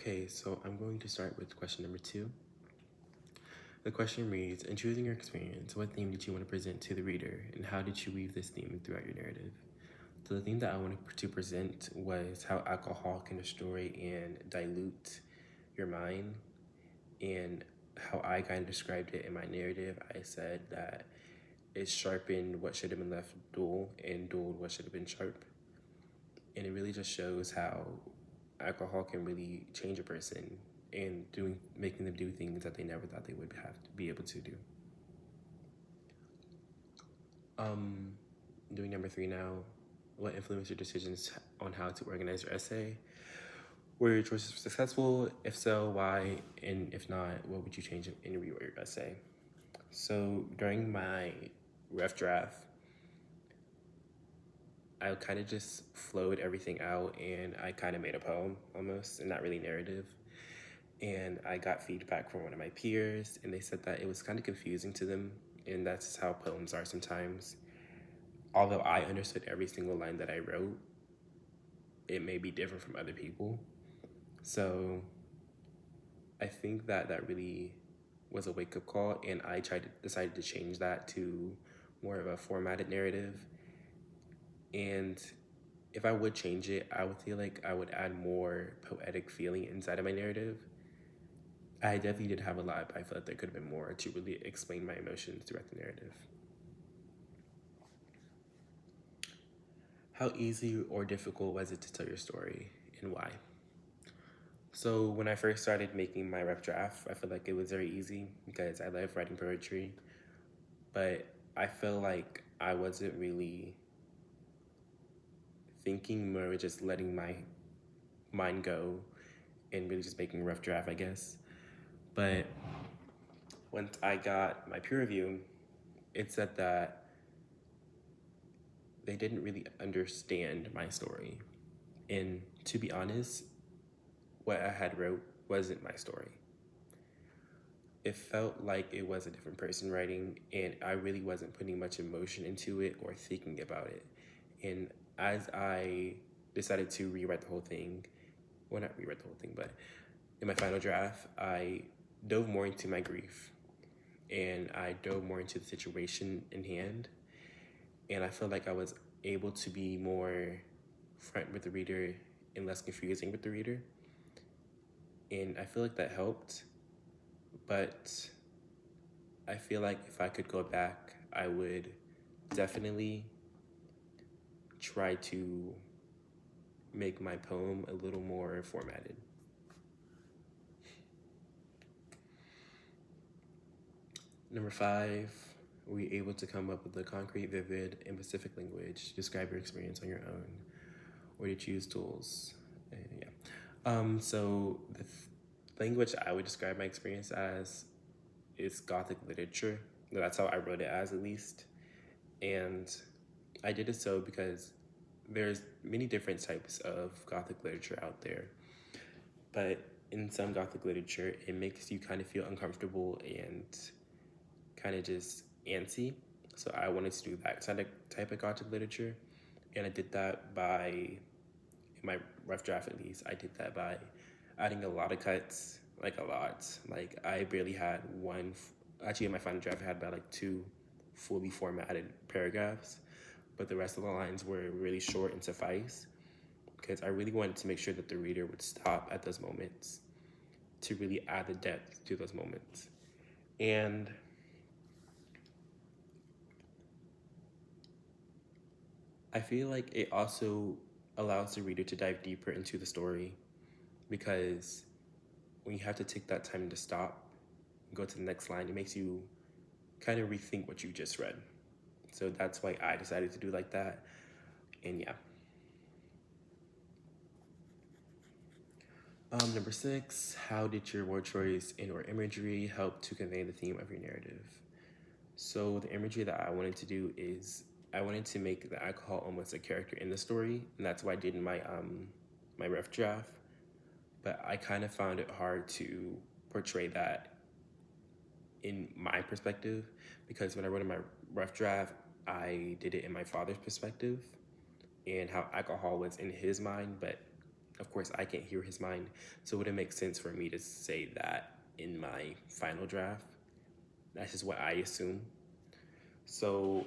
Okay, so I'm going to start with question number 2. The question reads, in choosing your experience, what theme did you want to present to the reader, and how did you weave this theme throughout your narrative? So the theme that I wanted to present was how alcohol can destroy and dilute your mind, and how I kind of described it in my narrative. I said that it sharpened what should have been left dull and dulled what should have been sharp. And it really just shows how alcohol can really change a person and making them do things that they never thought they would have to be able to do. Doing number 3 now. What influenced your decisions on how to organize your essay? Were your choices successful? If so, why? And if not, what would you change in your essay? So during my rough draft, I kind of just flowed everything out, and I kind of made a poem almost, and not really narrative. And I got feedback from one of my peers, and they said that it was kind of confusing to them, and that's how poems are sometimes. Although I understood every single line that I wrote, it may be different from other people. So I think that really was a wake-up call, and I decided to change that to more of a formatted narrative. And if I would change it, I would feel like I would add more poetic feeling inside of my narrative. I definitely did have a lot, but I feel like there could have been more to really explain my emotions throughout the narrative. How easy or difficult was it to tell your story, and why? So when I first started making my rough draft, I feel like it was very easy because I love writing poetry, but I feel like I wasn't really thinking, more just letting my mind go and really just making a rough draft, I guess. But once I got my peer review, it said that they didn't really understand my story. And to be honest, what I had wrote wasn't my story. It felt like it was a different person writing, and I really wasn't putting much emotion into it or thinking about it. And as I decided to rewrite the whole thing, well, not rewrite the whole thing, but in my final draft, I dove more into my grief, and I dove more into the situation in hand. And I felt like I was able to be more front with the reader and less confusing with the reader. And I feel like that helped, but I feel like if I could go back, I would definitely try to make my poem a little more formatted. Number 5, were you able to come up with a concrete, vivid, and specific language to describe your experience on your own? Or did you use tools? So the language I would describe my experience as is Gothic literature. That's how I wrote it as, at least. And I did it so because there's many different types of Gothic literature out there. But in some Gothic literature, it makes you kind of feel uncomfortable and kind of just antsy. So I wanted to do that type of Gothic literature. And I did that by, in my rough draft at least, I did that by adding a lot of cuts, like a lot. Like I barely had one, actually in my final draft I had about like 2 fully formatted paragraphs, but the rest of the lines were really short and suffice because I really wanted to make sure that the reader would stop at those moments to really add the depth to those moments. And I feel like it also allows the reader to dive deeper into the story, because when you have to take that time to stop and go to the next line, it makes you kind of rethink what you just read. So that's why I decided to do like that. And yeah. Number 6, how did your word choice and or imagery help to convey the theme of your narrative? So the imagery that I wanted to do is I wanted to make the alcohol almost a character in the story, and that's what I did in my my rough draft. But I kind of found it hard to portray that in my perspective, because when I wrote in my rough draft, I did it in my father's perspective and how alcohol was in his mind, but of course, I can't hear his mind, so it wouldn't make sense for me to say that in my final draft. That's just what I assume. So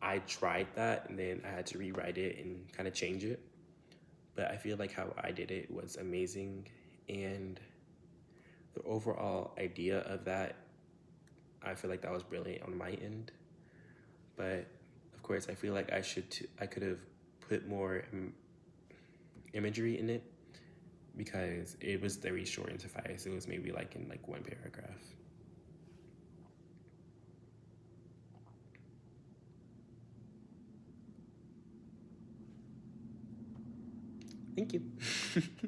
I tried that, and then I had to rewrite it and kind of change it. But I feel like how I did it was amazing, and the overall idea of that, I feel like that was brilliant on my end. But of course, I feel like I could have put more imagery in it because it was very short and suffice. It was maybe like in like one paragraph. Thank you.